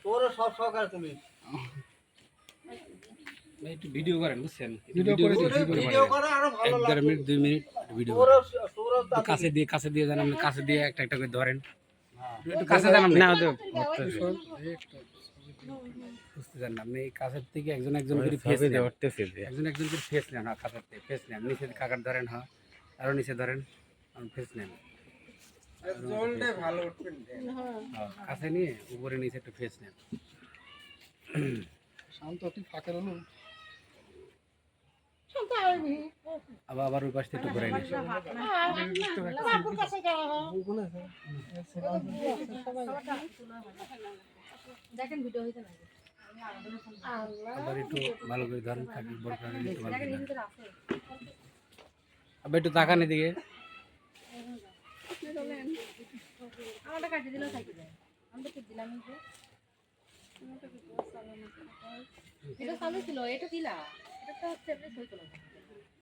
তোর সব সহকার তুমি একটু ভিডিও করেন বুঝছেন ভিডিও করো আরো ভালো 1-1.5 মিনিট 2 মিনিট ভিডিও কাছে দিয়ে জানেন কাছে দিয়ে একটা একটা করে ধরেন একটু কাছে জানান না বুঝতে জানেন আপনি কাছের থেকে একজন একজন করে ফেস একজন একজন করে ফেস নেন কাছের থেকে ফেস নেন নিচে কাকার ধরেন হ্যাঁ আরো নিচে ধরেন ফেস নেন ভালো কাছে নিয়ে উপরে নিচে একটু ফেস নেন শান্ত তুই ফাঁকা রলো আবার ওই পাশ থেকে একটু ঘুরে নিন দেখেন ভিডিও হইতে না আবার একটু ভালো করে ধরেন থাকি বড় করে একটু ভালো করে আবার একটু তাকান এদিকে আমারটা কাটি দিলেও থাকি যায় আমি তো দিলাম এটা চালু ছিল এটা দিলা এটা তো হচ্ছে এমনি সই করলাম